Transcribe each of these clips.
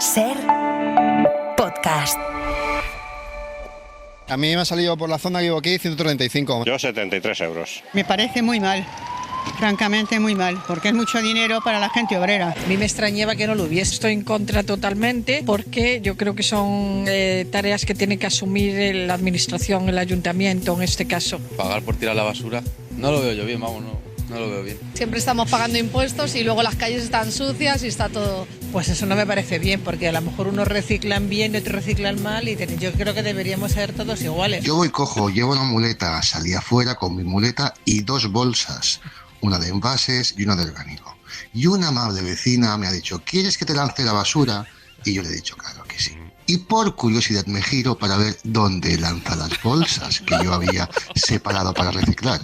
Ser podcast. A mí me ha salido por la zona que vivo aquí 135. Yo 73 euros. Me parece muy mal, francamente muy mal, porque es mucho dinero para la gente obrera. A mí me extrañaba que no lo hubiese. Estoy en contra totalmente porque yo creo que son tareas que tiene que asumir la administración, el ayuntamiento en este caso. Pagar por tirar la basura, no lo veo yo bien, vamos, no lo veo bien. Siempre estamos pagando impuestos y luego las calles están sucias y está todo... Pues eso no me parece bien, porque a lo mejor unos reciclan bien y otros reciclan mal y yo creo que deberíamos ser todos iguales. Yo voy cojo, llevo una muleta, salí afuera con mi muleta y 2 bolsas, una de envases y una de orgánico. Y una amable vecina me ha dicho, ¿quieres que te lance la basura? Y yo le he dicho, claro que sí. Y por curiosidad me giro para ver dónde lanza las bolsas que yo había separado para reciclar.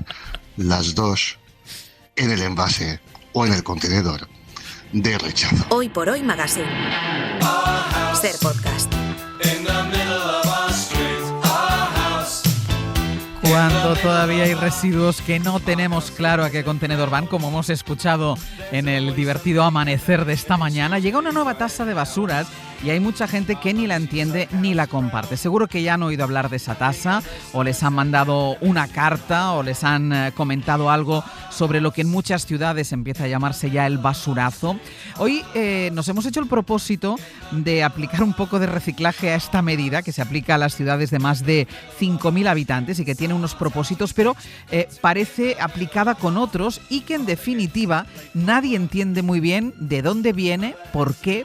Las 2 en el envase o en el contenedor de rechazo. Hoy por Hoy Magazine. Ser podcast. Cuando todavía hay residuos que no tenemos claro a qué contenedor van, como hemos escuchado en el divertido amanecer de esta mañana, llega una nueva tasa de basuras y hay mucha gente que ni la entiende ni la comparte. Seguro que ya han oído hablar de esa tasa, o les han mandado una carta, o les han comentado algo sobre lo que en muchas ciudades empieza a llamarse ya el basurazo. Hoy nos hemos hecho el propósito de aplicar un poco de reciclaje a esta medida que se aplica a las ciudades de más de 5.000 habitantes y que tiene unos propósitos, pero parece aplicada con otros y que en definitiva nadie entiende muy bien de dónde viene, por qué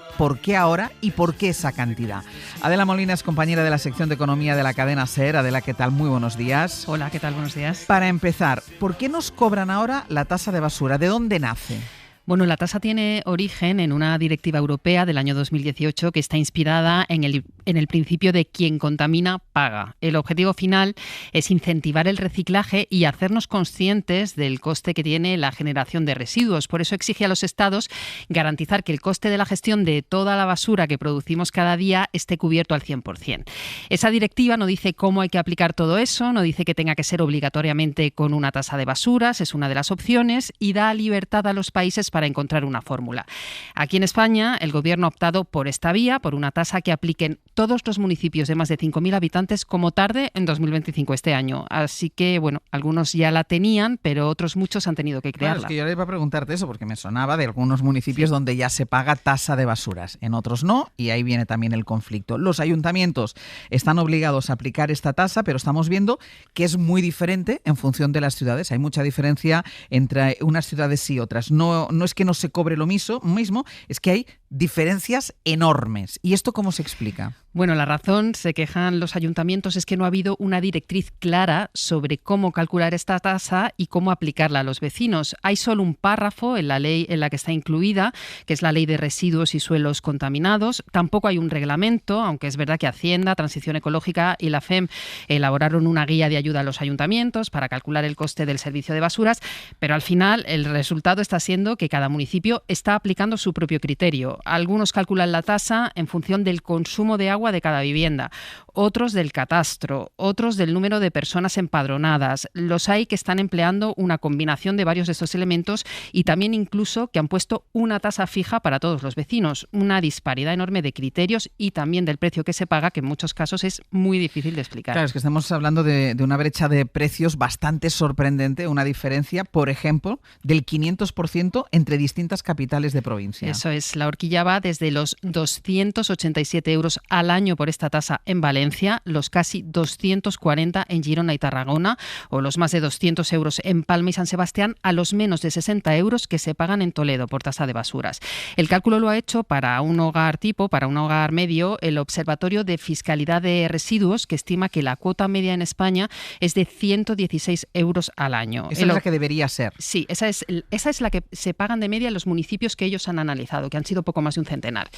ahora y por qué esa cantidad. Adela Molina es compañera de la sección de Economía de la cadena SER. Adela, ¿qué tal? Muy buenos días. Hola, ¿qué tal? Buenos días. Para empezar, ¿por qué nos cobran ahora la tasa de basura? ¿De dónde nace? Bueno, la tasa tiene origen en una directiva europea del año 2018 que está inspirada en el principio de quien contamina paga. El objetivo final es incentivar el reciclaje y hacernos conscientes del coste que tiene la generación de residuos. Por eso exige a los estados garantizar que el coste de la gestión de toda la basura que producimos cada día esté cubierto al 100%. Esa directiva no dice cómo hay que aplicar todo eso, no dice que tenga que ser obligatoriamente con una tasa de basuras, es una de las opciones, y da libertad a los países para encontrar una fórmula. Aquí en España, el Gobierno ha optado por esta vía, por una tasa que apliquen todos los municipios de más de 5.000 habitantes como tarde en 2025, este año. Así que, bueno, algunos ya la tenían, pero otros muchos han tenido que crearla. Claro, es que yo le iba a preguntarte eso porque me sonaba de algunos municipios donde ya se paga tasa de basuras, en otros no, y ahí viene también el conflicto. Los ayuntamientos están obligados a aplicar esta tasa, pero estamos viendo que es muy diferente en función de las ciudades. Hay mucha diferencia entre unas ciudades y otras. No es que no se cobre lo mismo, es que hay diferencias enormes. ¿Y esto cómo se explica? Bueno, la razón, se quejan los ayuntamientos, es que no ha habido una directriz clara sobre cómo calcular esta tasa y cómo aplicarla a los vecinos. Hay solo un párrafo en la ley en la que está incluida, que es la Ley de Residuos y Suelos Contaminados. Tampoco hay un reglamento, aunque es verdad que Hacienda, Transición Ecológica y la FEM elaboraron una guía de ayuda a los ayuntamientos para calcular el coste del servicio de basuras, pero al final el resultado está siendo que cada municipio está aplicando su propio criterio. Algunos calculan la tasa en función del consumo de agua de cada vivienda, otros del catastro, otros del número de personas empadronadas. Los hay que están empleando una combinación de varios de estos elementos y también incluso que han puesto una tasa fija para todos los vecinos. Una disparidad enorme de criterios y también del precio que se paga, que en muchos casos es muy difícil de explicar. Claro, es que estamos hablando de una brecha de precios bastante sorprendente, una diferencia, por ejemplo, del 500% entre distintas capitales de provincia. Eso es, la horquilla va desde los 287 euros al año por esta tasa en Valencia, los casi 240 en Girona y Tarragona, o los más de 200 euros en Palma y San Sebastián, a los menos de 60 euros que se pagan en Toledo por tasa de basuras. El cálculo lo ha hecho para un hogar medio, el Observatorio de Fiscalidad de Residuos, que estima que la cuota media en España es de 116 euros al año. Esa es la que debería ser. Sí, esa es la que se pagan de media en los municipios que ellos han analizado, que han sido poco más de un centenar.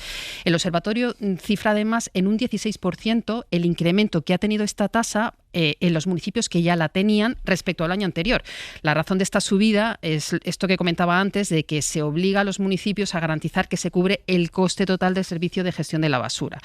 El observatorio cifra además en un 16% el incremento que ha tenido esta tasa en los municipios que ya la tenían respecto al año anterior. La razón de esta subida es esto que comentaba antes, de que se obliga a los municipios a garantizar que se cubre el coste total del servicio de gestión de la basura.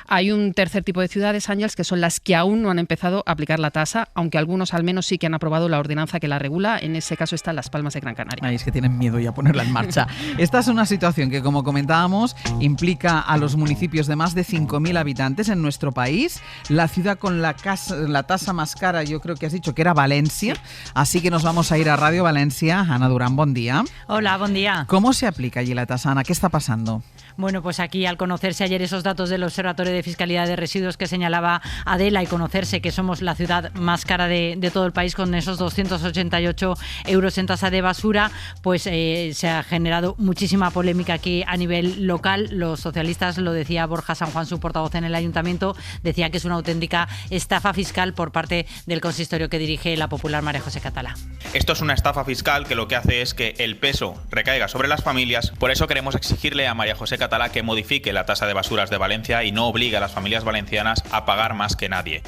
Hay un tercer tipo de ciudades, Ángeles, que son las que aún no han empezado a aplicar la tasa, aunque algunos al menos sí que han aprobado la ordenanza que la regula. En ese caso están Las Palmas de Gran Canaria. Ay, es que tienen miedo ya a ponerla en marcha. Esta es una situación que, como comentábamos, implica a los municipios de más de 5.000 habitantes en nuestro país. La ciudad con la tasa más cara, yo creo que has dicho que era Valencia. Así que nos vamos a ir a Radio Valencia. Ana Durán, buen día. Hola, buen día. ¿Cómo se aplica allí la tasa, Ana? ¿Qué está pasando? Bueno, pues aquí, al conocerse ayer esos datos del Observatorio de Fiscalidad de Residuos que señalaba Adela, y conocerse que somos la ciudad más cara de todo el país, con esos 288 euros en tasa de basura, pues se ha generado muchísima polémica aquí a nivel local. Los socialistas, lo decía Borja San Juan, su portavoz en el ayuntamiento, decía que es una auténtica estafa fiscal por parte del consistorio que dirige la popular María José Catalá. Esto es una estafa fiscal que lo que hace es que el peso recaiga sobre las familias. Por eso queremos exigirle a María José Catalá que modifique la tasa de basuras de Valencia y no obligue a las familias valencianas a pagar más que nadie.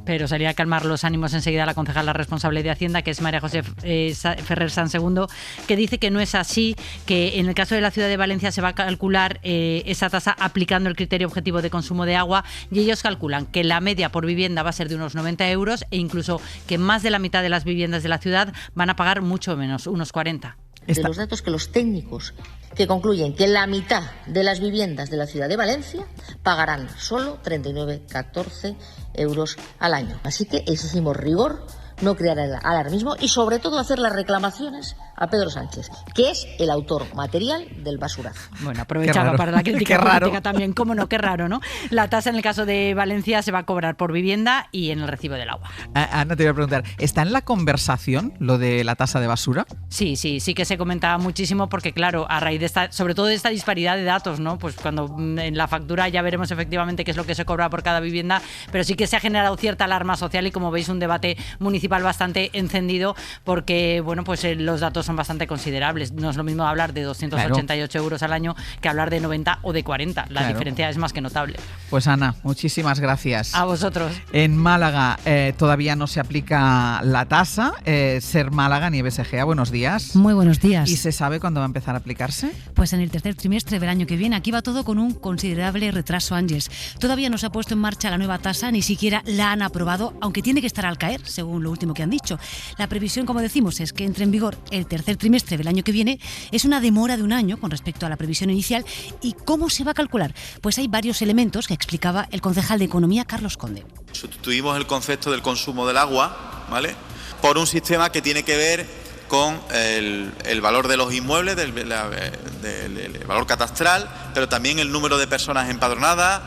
Pero salía a calmar los ánimos enseguida la concejala responsable de Hacienda, que es María José Ferrer San Segundo, que dice que no es así, que en el caso de la ciudad de Valencia se va a calcular esa tasa aplicando el criterio objetivo de consumo de agua, y ellos calculan que la media por vivienda va a ser de unos 90 euros e incluso que más de la mitad de las viviendas de la ciudad van a pagar mucho menos, unos 40. De los datos que los técnicos que concluyen que la mitad de las viviendas de la ciudad de Valencia pagarán solo 39,14 euros al año. Así que exigimos rigor, no crear alarmismo y sobre todo hacer las reclamaciones a Pedro Sánchez, que es el autor material del basurazo. Bueno, aprovechaba para la crítica política también. Cómo no, qué raro, ¿no? La tasa en el caso de Valencia se va a cobrar por vivienda y en el recibo del agua. Ana, te voy a preguntar, ¿está en la conversación lo de la tasa de basura? Sí que se comentaba muchísimo porque, claro, a raíz de esta, sobre todo de esta disparidad de datos, ¿no? Pues cuando en la factura ya veremos efectivamente qué es lo que se cobra por cada vivienda, pero sí que se ha generado cierta alarma social y, como veis, un debate municipal bastante encendido porque, bueno, pues los datos son bastante considerables. No es lo mismo hablar de 288 euros al año que hablar de 90 o de 40. La diferencia es más que notable. Pues Ana, muchísimas gracias. A vosotros. En Málaga todavía no se aplica la tasa. Ser Málaga, Nieves Egea, buenos días. Muy buenos días. ¿Y se sabe cuándo va a empezar a aplicarse? Pues en el tercer trimestre del año que viene. Aquí va todo con un considerable retraso, Ángeles. Todavía no se ha puesto en marcha la nueva tasa, ni siquiera la han aprobado, aunque tiene que estar al caer, según lo último que han dicho. La previsión, como decimos, es que entre en vigor el tercer trimestre del año que viene. Es una demora de un año con respecto a la previsión inicial. ¿Y cómo se va a calcular? Pues hay varios elementos que explicaba el concejal de Economía, Carlos Conde. Sustituimos el concepto del consumo del agua, ¿vale?, por un sistema que tiene que ver con el valor de los inmuebles, del valor catastral, pero también el número de personas empadronadas,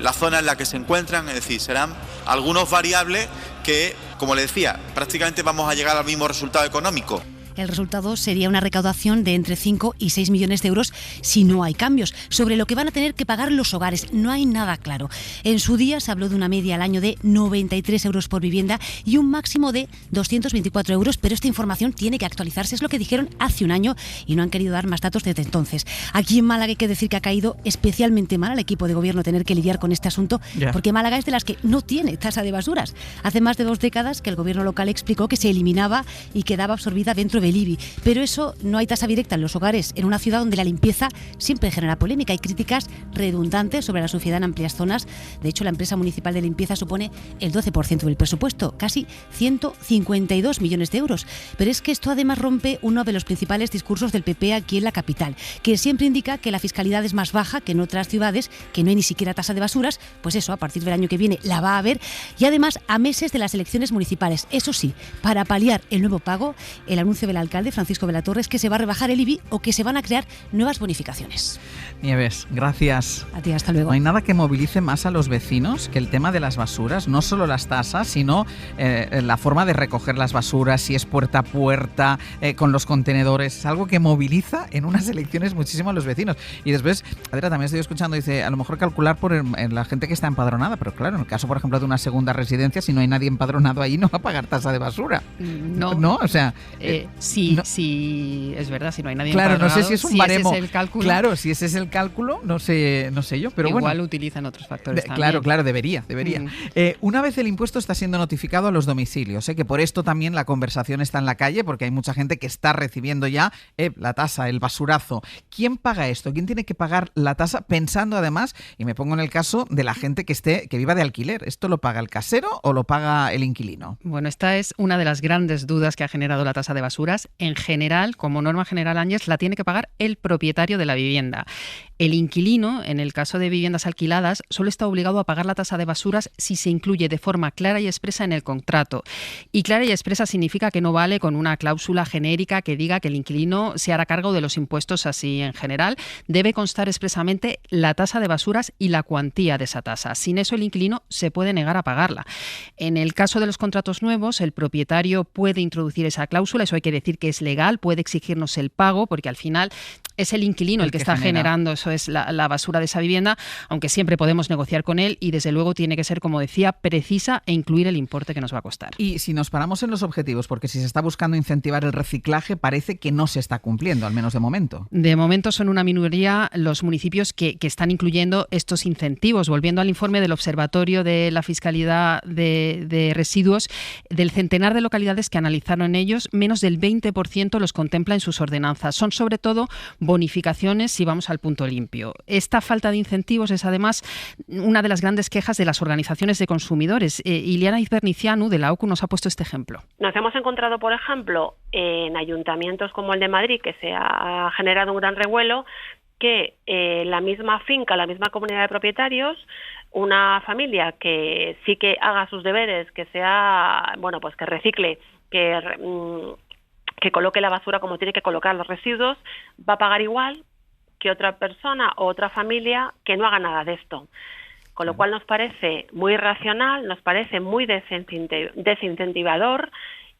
la zona en la que se encuentran. Es decir, serán algunos variables que, como le decía, prácticamente vamos a llegar al mismo resultado económico. El resultado sería una recaudación de entre 5 y 6 millones de euros si no hay cambios. Sobre lo que van a tener que pagar los hogares no hay nada claro. En su día se habló de una media al año de 93 euros por vivienda y un máximo de 224 euros, pero esta información tiene que actualizarse. Es lo que dijeron hace un año y no han querido dar más datos desde entonces. Aquí en Málaga hay que decir que ha caído especialmente mal al equipo de gobierno tener que lidiar con este asunto, porque Málaga es de las que no tiene tasa de basuras. Hace más de 2 décadas que el gobierno local explicó que se eliminaba y quedaba absorbida dentro del IBI, pero eso no hay tasa directa en los hogares en una ciudad donde la limpieza siempre genera polémica y críticas redundantes sobre la suciedad en amplias zonas. De hecho, la empresa municipal de limpieza supone el 12% del presupuesto, casi 152 millones de euros. Pero es que esto además rompe uno de los principales discursos del PP aquí en la capital, que siempre indica que la fiscalidad es más baja que en otras ciudades, que no hay ni siquiera tasa de basuras. Pues eso, a partir del año que viene la va a haber, y además a meses de las elecciones municipales. Eso sí, para paliar el nuevo pago, el anuncio del alcalde Francisco Velatorre es que se va a rebajar el IBI o que se van a crear nuevas bonificaciones. Nieves, gracias. A ti, hasta luego. No hay nada que movilice más a los vecinos que el tema de las basuras, no solo las tasas, sino la forma de recoger las basuras, si es puerta a puerta, con los contenedores. Es algo que moviliza en unas elecciones muchísimo a los vecinos. Y después, Adela, también estoy escuchando, dice, a lo mejor calcular por la gente que está empadronada, pero claro, en el caso, por ejemplo, de una segunda residencia, si no hay nadie empadronado ahí, no va a pagar tasa de basura. No. ¿No? O sea, Sí, es verdad, si no hay nadie Claro, empadronado, no sé si es un baremo. Ese es el cálculo, claro, si ese es el cálculo, no sé yo, pero igual bueno. utilizan otros factores también. Claro, debería. Una vez el impuesto está siendo notificado a los domicilios, que por esto también la conversación está en la calle, porque hay mucha gente que está recibiendo ya la tasa, el basurazo. ¿Quién paga esto? ¿Quién tiene que pagar la tasa? Pensando además, y me pongo en el caso de la gente que viva de alquiler. ¿Esto lo paga el casero o lo paga el inquilino? Bueno, esta es una de las grandes dudas que ha generado la tasa de basuras. En general, como norma general, Ángeles, la tiene que pagar el propietario de la vivienda. El inquilino, en el caso de viviendas alquiladas, solo está obligado a pagar la tasa de basuras si se incluye de forma clara y expresa en el contrato. Y clara y expresa significa que no vale con una cláusula genérica que diga que el inquilino se hará cargo de los impuestos así en general. Debe constar expresamente la tasa de basuras y la cuantía de esa tasa. Sin eso, el inquilino se puede negar a pagarla. En el caso de los contratos nuevos, el propietario puede introducir esa cláusula. Eso hay que decir que es legal, puede exigirnos el pago, porque al final es el inquilino el que está generando, eso es la basura de esa vivienda, aunque siempre podemos negociar con él y desde luego tiene que ser, como decía, precisa e incluir el importe que nos va a costar. Y si nos paramos en los objetivos, porque si se está buscando incentivar el reciclaje, parece que no se está cumpliendo, al menos de momento. De momento son una minoría los municipios que están incluyendo estos incentivos. Volviendo al informe del Observatorio de la Fiscalidad de Residuos, del centenar de localidades que analizaron ellos, menos del 20% los contempla en sus ordenanzas. Son sobre todo bonificaciones si vamos al punto limpio. Esta falta de incentivos es además una de las grandes quejas de las organizaciones de consumidores. Iliana Izbernicianu de la OCU nos ha puesto este ejemplo. Nos hemos encontrado, por ejemplo, en ayuntamientos como el de Madrid, que se ha generado un gran revuelo, que la misma finca, la misma comunidad de propietarios, una familia que sí que haga sus deberes, que sea, pues que recicle, que coloque la basura como tiene que colocar los residuos, va a pagar igual que otra persona o otra familia que no haga nada de esto. Con lo cual nos parece muy irracional, nos parece muy desincentivador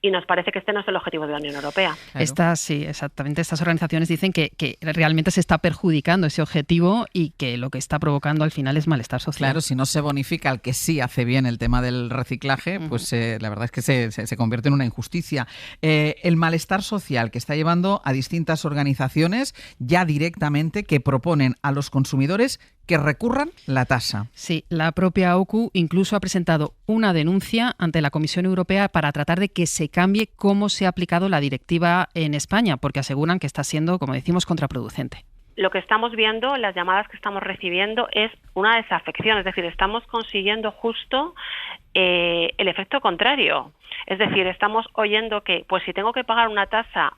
y nos parece que este no es el objetivo de la Unión Europea. Claro. Sí, exactamente. Estas organizaciones dicen que realmente se está perjudicando ese objetivo y que lo que está provocando al final es malestar social. Claro, si no se bonifica al que sí hace bien el tema del reciclaje, pues la verdad es que se convierte en una injusticia. El malestar social que está llevando a distintas organizaciones ya directamente que proponen a los consumidores que recurran la tasa. Sí, la propia OCU incluso ha presentado una denuncia ante la Comisión Europea para tratar de que se cambie cómo se ha aplicado la directiva en España, porque aseguran que está siendo, como decimos, contraproducente. Lo que estamos viendo, las llamadas que estamos recibiendo, es una desafección, es decir, estamos consiguiendo justo el efecto contrario. Es decir, estamos oyendo que, pues si tengo que pagar una tasa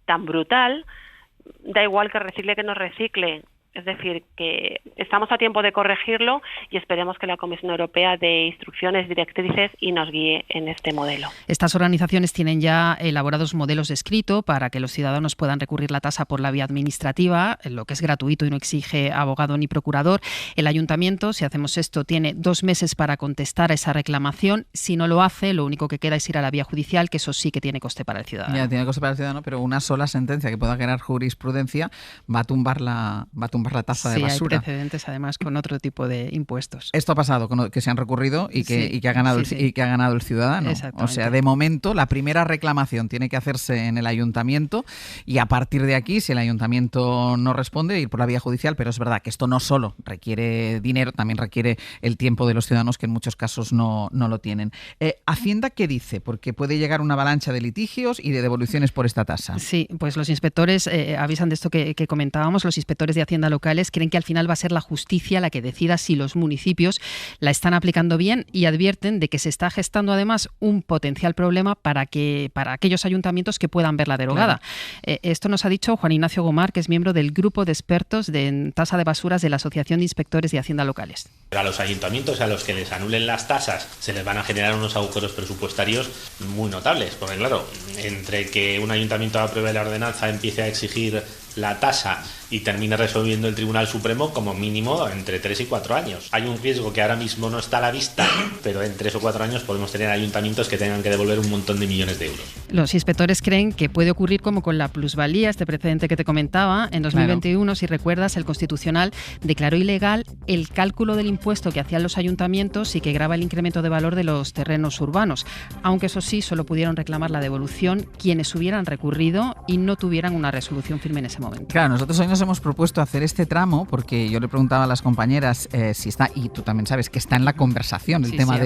tan brutal, da igual que recicle que no recicle. Es decir, que estamos a tiempo de corregirlo y esperemos que la Comisión Europea dé instrucciones, directrices y nos guíe en este modelo. Estas organizaciones tienen ya elaborados modelos de escrito para que los ciudadanos puedan recurrir la tasa por la vía administrativa, lo que es gratuito y no exige abogado ni procurador. El ayuntamiento, si hacemos esto, tiene 2 meses para contestar a esa reclamación. Si no lo hace, lo único que queda es ir a la vía judicial, que eso sí que tiene coste para el ciudadano. Ya, tiene coste para el ciudadano, pero una sola sentencia que pueda generar jurisprudencia va a tumbar la tasa de basura. Sí, hay precedentes además con otro tipo de impuestos. Esto ha pasado, que se han recurrido y que ha ganado el ciudadano. O sea, de momento la primera reclamación tiene que hacerse en el ayuntamiento y a partir de aquí, si el ayuntamiento no responde, ir por la vía judicial, pero es verdad que esto no solo requiere dinero, también requiere el tiempo de los ciudadanos que en muchos casos no lo tienen. ¿Hacienda qué dice? Porque puede llegar una avalancha de litigios y de devoluciones por esta tasa. Sí, pues los inspectores avisan de esto que comentábamos, los inspectores de Hacienda locales creen que al final va a ser la justicia la que decida si los municipios la están aplicando bien y advierten de que se está gestando además un potencial problema para aquellos ayuntamientos que puedan verla derogada. Claro. Esto nos ha dicho Juan Ignacio Gomar, que es miembro del grupo de expertos en tasa de basuras de la Asociación de Inspectores de Hacienda Locales. A los ayuntamientos a los que les anulen las tasas se les van a generar unos agujeros presupuestarios muy notables, porque claro, entre que un ayuntamiento apruebe la ordenanza, empiece a exigir la tasa y termine resolviendo el Tribunal Supremo como mínimo entre 3 y 4 años. Hay un riesgo que ahora mismo no está a la vista, pero en 3 o 4 años podemos tener ayuntamientos que tengan que devolver un montón de millones de euros. Los inspectores creen que puede ocurrir como con la plusvalía, este precedente que te comentaba. En 2021, si recuerdas, el Constitucional declaró ilegal el cálculo del impuesto que hacían los ayuntamientos y que grava el incremento de valor de los terrenos urbanos, aunque eso sí, solo pudieron reclamar la devolución quienes hubieran recurrido y no tuvieran una resolución firme en ese momento. Claro, nosotros hoy nos hemos propuesto hacer este tramo porque yo le preguntaba a las compañeras si está, y tú también sabes que está en la conversación el tema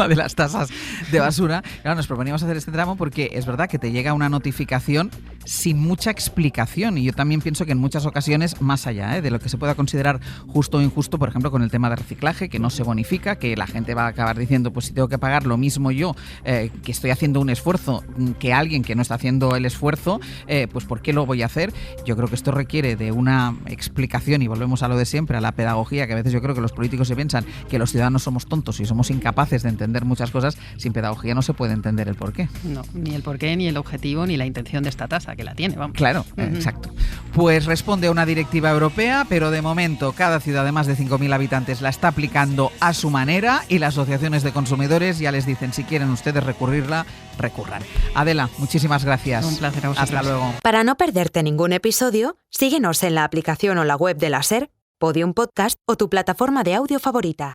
de las tasas de basura. Claro, nos proponíamos hacer este tramo porque es verdad que te llega una notificación sin mucha explicación, y yo también pienso que en muchas ocasiones, más allá de lo que se pueda considerar justo o injusto, por ejemplo con el tema de reciclaje, que no se bonifica, que la gente va a acabar diciendo, pues si tengo que pagar lo mismo yo, que estoy haciendo un esfuerzo, que alguien que no está haciendo el esfuerzo, pues ¿por qué lo voy a hacer? Yo creo que esto requiere de una explicación, y volvemos a lo de siempre, a la pedagogía, que a veces yo creo que los políticos se piensan que los ciudadanos somos tontos y somos incapaces de entender muchas cosas. Sin pedagogía no se puede entender el porqué. No, ni el porqué, ni el objetivo, ni la intención de esta tasa, que la tiene, vamos. Claro, exacto. Pues responde a una directiva europea, pero de momento cada ciudad de más de 5.000 habitantes la está aplicando a su manera, y las asociaciones de consumidores ya les dicen, si quieren ustedes recurrirla, recurran. Adela, muchísimas gracias. Un placer a vosotros. Hasta luego. Para no perderte ningún episodio, síguenos en la aplicación o la web de la SER, Podium Podcast o tu plataforma de audio favorita.